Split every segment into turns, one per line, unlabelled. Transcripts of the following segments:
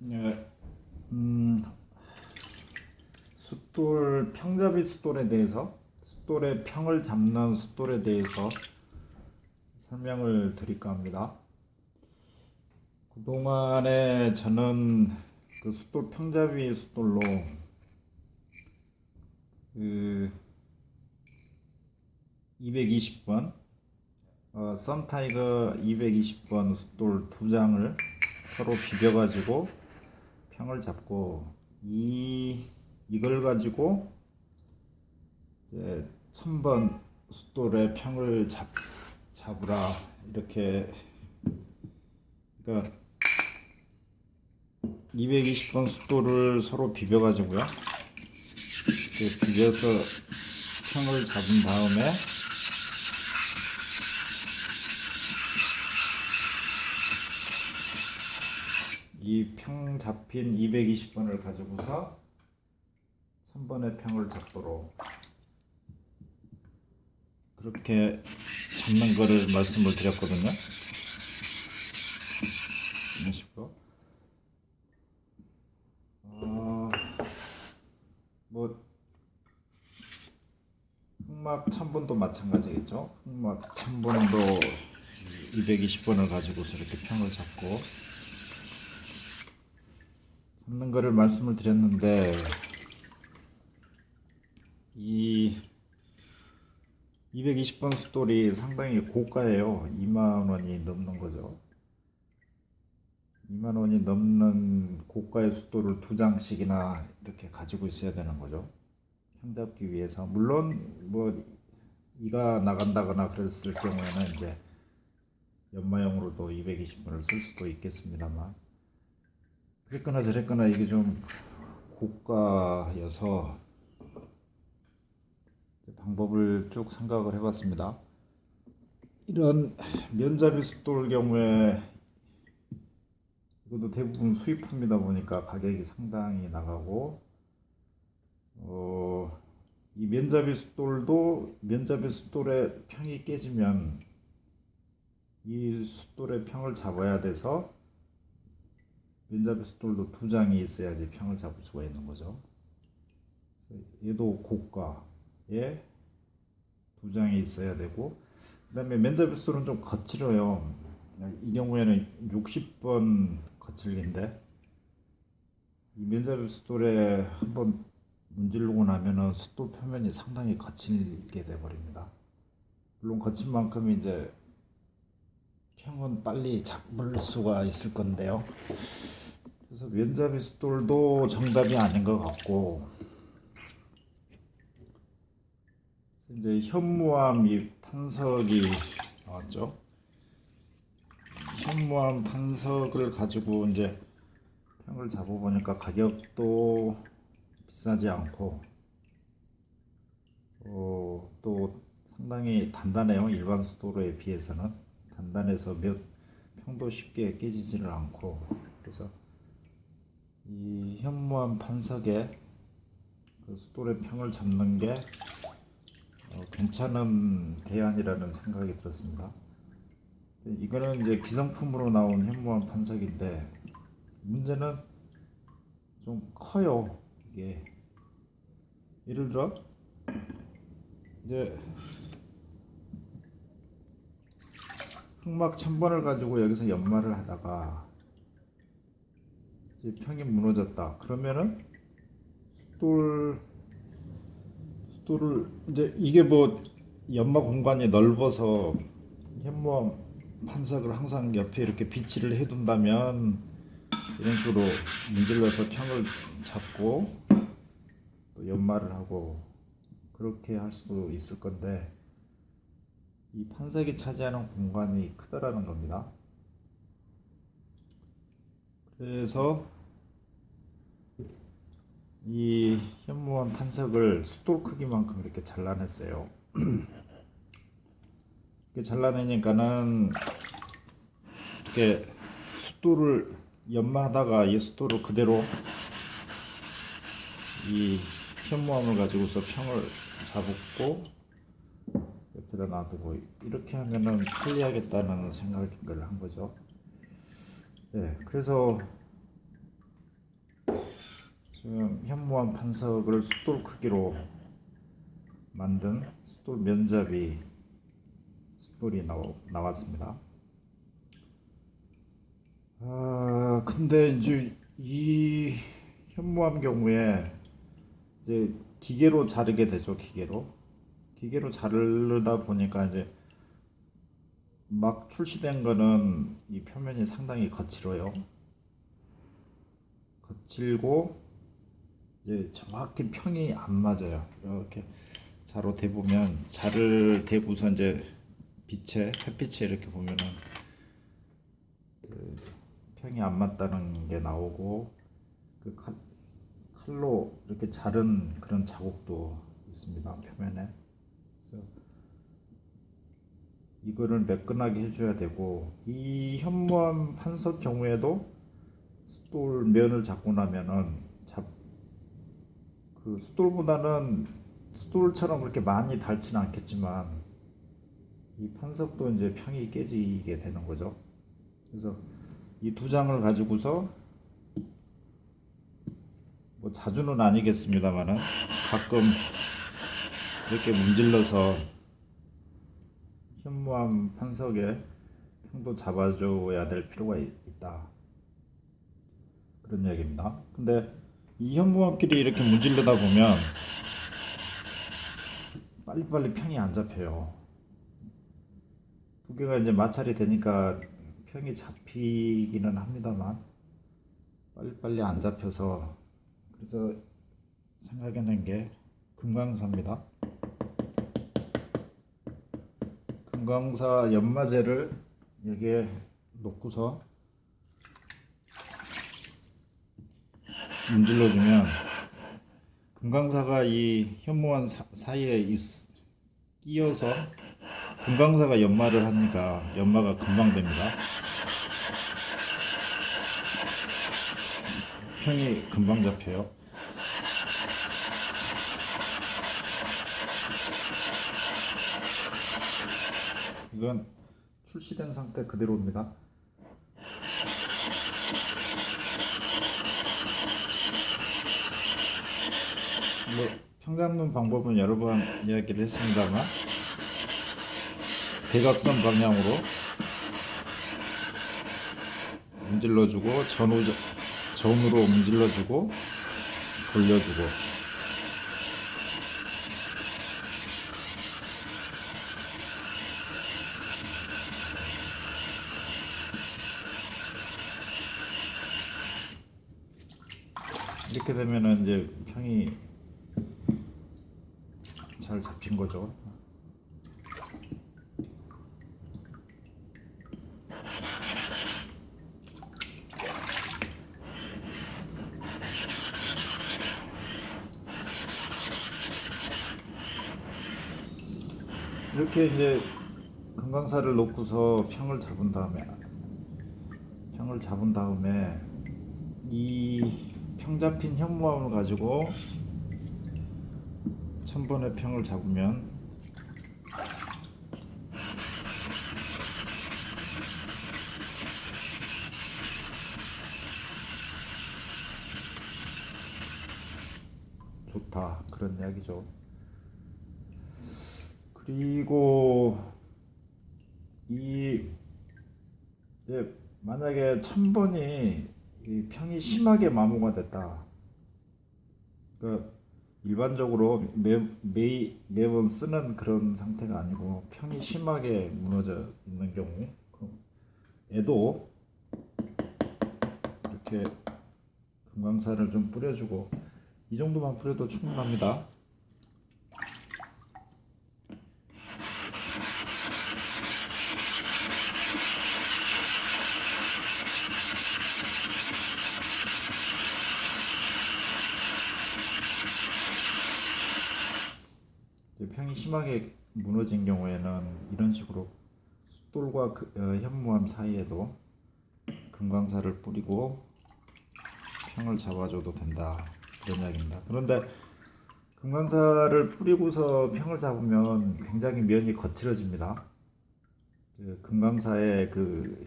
네, 숫돌 평잡이 숫돌에 대해서 숫돌의 평을 잡는 숫돌에 대해서 설명을 드릴까 합니다. 그동안에 저는 그 숫돌 평잡이 숫돌로 그 220번 썬타이거 220번 숫돌 두 장을 서로 비벼가지고 평을 잡고 이걸 가지고 이제 1000번 숫돌의 평을 잡으라 이렇게, 그러니까 220번 숫돌을 서로 비벼가지고요, 이렇게 비벼서 평을 잡은 다음에 이 평 잡힌 220번을 가지고서 1000번의 평을 잡도록 그렇게 잡는 거를 말씀을 드렸거든요. 이런 식으로 뭐 흑막 1000번도 마찬가지겠죠. 흑막 1000번도 220번을 가지고서 이렇게 평을 잡는 거를 말씀을 드렸는데, 이 220번 숫돌이 상당히 고가예요. 2만 원이 넘는 거죠. 2만 원이 넘는 고가의 숫돌을 두 장씩이나 이렇게 가지고 있어야 되는 거죠. 평 잡기 위해서. 물론 뭐 이가 나간다거나 그랬을 경우에는 이제 연마용으로도 220번을 쓸 수도 있겠습니다만, 그랬거나 저랬거나 이게 좀 고가여서 방법을 쭉 생각을 해봤습니다. 이런 면잡이 숫돌 경우에 이것도 대부분 수입품이다 보니까 가격이 상당히 나가고, 이 면잡이 숫돌도 면잡이 숫돌의 평이 깨지면 이 숫돌의 평을 잡아야 돼서 면잡이 숫돌도 두 장이 있어야지 평을 잡을 수가 있는 거죠. 얘도 고가에 두 장이 있어야 되고, 그 다음에 면잡이 숫돌은 좀 거칠어요. 이 경우에는 60번 거칠기인데, 이 면잡이 숫돌에 한번 문지르고 나면은 숫돌 표면이 상당히 거칠게 돼 버립니다. 물론 거친 만큼 이제 평은 빨리 잡을 수가 있을 건데요. 그래서 면잡이 숫돌도 정답이 아닌 것 같고, 이제 현무암 이 판석이 나왔죠. 현무암 판석을 가지고 이제 평을 잡아보니까 가격도 비싸지 않고, 또 상당히 단단해요. 일반 숫돌에 비해서는 단단해서 평도 쉽게 깨지지를 않고, 그래서 이 현무암 판석에 그 숫돌의 평을 잡는 게 괜찮은 대안이라는 생각이 들었습니다. 이거는 이제 기성품으로 나온 현무암 판석인데, 문제는 좀 커요. 이게 예를 들어 이제 흑막 1000번을 가지고 여기서 연마를 하다가 이제 평이 무너졌다. 그러면은 숫돌을 이제 이게 뭐 연마 공간이 넓어서 현무암 판석을 항상 옆에 이렇게 비치를 해둔다면 이런 식으로 문질러서 평을 잡고 또 연마를 하고 그렇게 할 수도 있을 건데, 이 판석이 차지하는 공간이 크다라는 겁니다. 그래서 이 현무암 판석을 숫돌 크기만큼 이렇게 잘라냈어요. 이렇게 잘라내니까는 이렇게 숫돌을 연마하다가 이 숫돌을 그대로 이 현무암을 가지고서 평을 잡고 옆에다 놔두고 이렇게 하면은 편리하겠다는 생각을 한 거죠. 네, 그래서 지금 현무암 판석을 숫돌 크기로 만든 숫돌 면잡이 숫돌이 나왔습니다. 근데 이제 이 현무암 경우에 이제 기계로 자르게 되죠. 기계로 자르다 보니까 이제 막 출시된 거는 이 표면이 상당히 거칠어요. 거칠고 이제 정확히 평이 안 맞아요. 이렇게 자로 대보면 자를 대고서 이제 햇빛에 이렇게 보면은 그 평이 안 맞다는 게 나오고 그 칼로 이렇게 자른 그런 자국도 있습니다. 표면에. 그래서 이거를 매끈하게 해줘야 되고 이 현무암 판석 경우에도 숫돌 면을 잡고 나면은 그 숫돌보다는 숫돌처럼 그렇게 많이 닳지는 않겠지만 이 판석도 이제 평이 깨지게 되는 거죠. 그래서 이 두 장을 가지고서 뭐 자주는 아니겠습니다만은 가끔 이렇게 문질러서 현무암 판석에 평도 잡아줘야 될 필요가 있다. 그런 이야기입니다. 근데 이 현무암끼리 이렇게 문질러다 보면 빨리빨리 평이 안 잡혀요. 두 개가 이제 마찰이 되니까 평이 잡히기는 합니다만 빨리빨리 안 잡혀서 그래서 생각해낸 게 금강사입니다. 금강사 연마제를 여기에 놓고서 문질러주면 금강사가 이 현무암 사이에 끼어서 금강사가 연마를 하니까 연마가 금방 됩니다. 평이 금방 잡혀요. 이건 출시된 상태 그대로입니다. 뭐 평 잡는 방법은 여러 번 이야기를 했습니다만 대각선 방향으로 문질러주고 전으로 문질러주고 돌려주고 이렇게 되면은 이제 평이 잘 잡힌 거죠. 이렇게 이제 금강사를 놓고서 평을 잡은 다음에 이 평 잡힌 현무암을 가지고 1000번의 평을 잡으면 좋다 그런 이야기죠. 그리고 만약에 1000번이 이 평이 심하게 마모가 됐다. 그러니까 일반적으로 매번 쓰는 그런 상태가 아니고 평이 심하게 무너져 있는 경우에도 이렇게 금강산을 좀 뿌려주고 이 정도만 뿌려도 충분합니다. 평이 심하게 무너진 경우에는 이런 식으로 숫돌과 현무암 사이에도 금강사를 뿌리고 평을 잡아줘도 된다 그런 이야기입니다. 그런데 금강사를 뿌리고서 평을 잡으면 굉장히 면이 거칠어집니다. 그 금강사의 그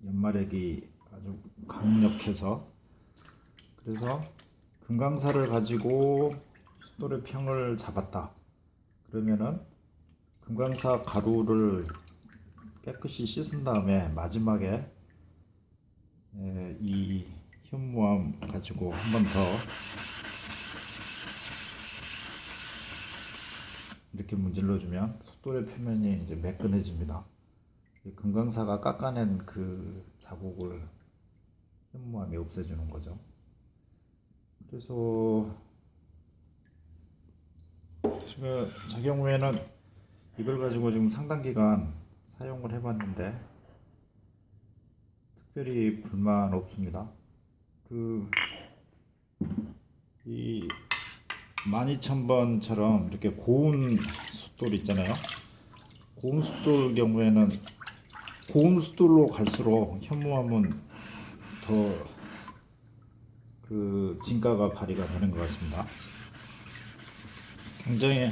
연마력이 아주 강력해서 그래서 금강사를 가지고 숫돌의 평을 잡았다. 그러면은 금강사 가루를 깨끗이 씻은 다음에 마지막에 이 현무암 가지고 한 번 더 이렇게 문질러 주면 숫돌의 표면이 이제 매끈해집니다. 금강사가 깎아낸 그 자국을 현무암이 없애주는 거죠. 그래서 지금 제 경우에는 이걸 가지고 지금 상당 기간 사용을 해봤는데 특별히 불만 없습니다. 이 12,000번처럼 이렇게 고운 숫돌 있잖아요. 고운 숫돌 경우에는 고운 숫돌로 갈수록 현무암은 더 그 진가가 발휘가 되는 것 같습니다. 굉장히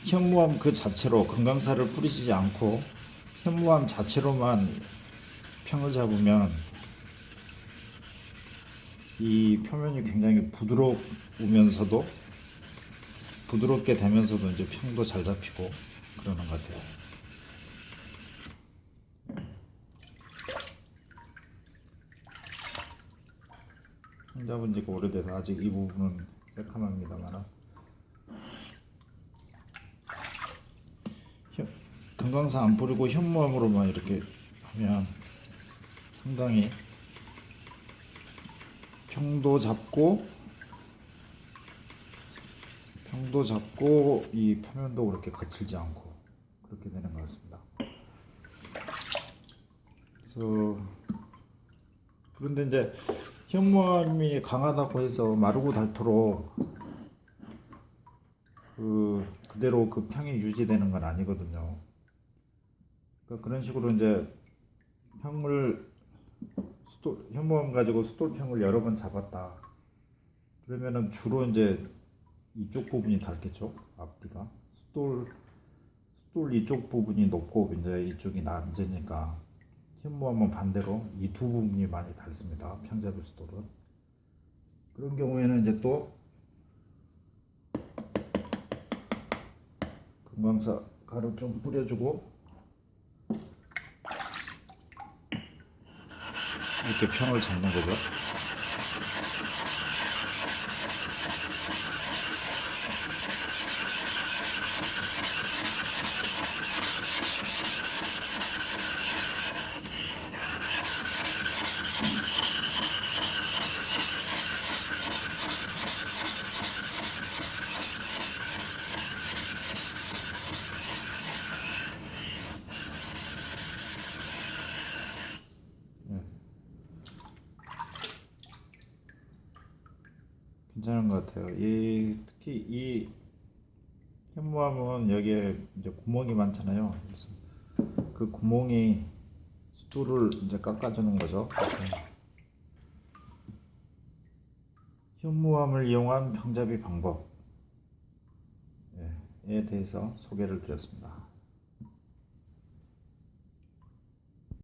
현무암 그 자체로 금강사를 뿌리지 않고 현무암 자체로만 평을 잡으면 이 표면이 굉장히 부드러우면서도 부드럽게 되면서도 이제 평도 잘 잡히고 그러는 것 같아요. 평 잡은 지가 오래돼서 아직 이 부분은 새카맣습니다만 금강사 안 뿌리고 현무암으로만 이렇게 하면 상당히 평도 잡고 이 표면도 그렇게 거칠지 않고 그렇게 되는 것 같습니다. 그래서 그런데 이제 현무암이 강하다고 해서 마르고 닳도록 그대로 그 평이 유지되는 건 아니거든요. 그러니까 그런 식으로 이제 현무암 가지고 숫돌평을 여러 번 잡았다. 그러면은 주로 이제 이쪽 부분이 닳겠죠. 앞뒤가 숫돌 이쪽 부분이 높고 이제 이쪽이 낮으니까 현무암은 반대로 이 두 부분이 많이 닳습니다. 평잡이 숫돌은. 그런 경우에는 이제 또 금강사 가루 좀 뿌려주고 이렇게 평을 잡는 거죠. 괜찮은 것 같아요. 특히 이 현무암은 여기에 이제 구멍이 많잖아요. 그래서 그 구멍이 숫돌을 이제 깎아주는 거죠. 현무암을 이용한 평잡이 방법에 대해서 소개를 드렸습니다.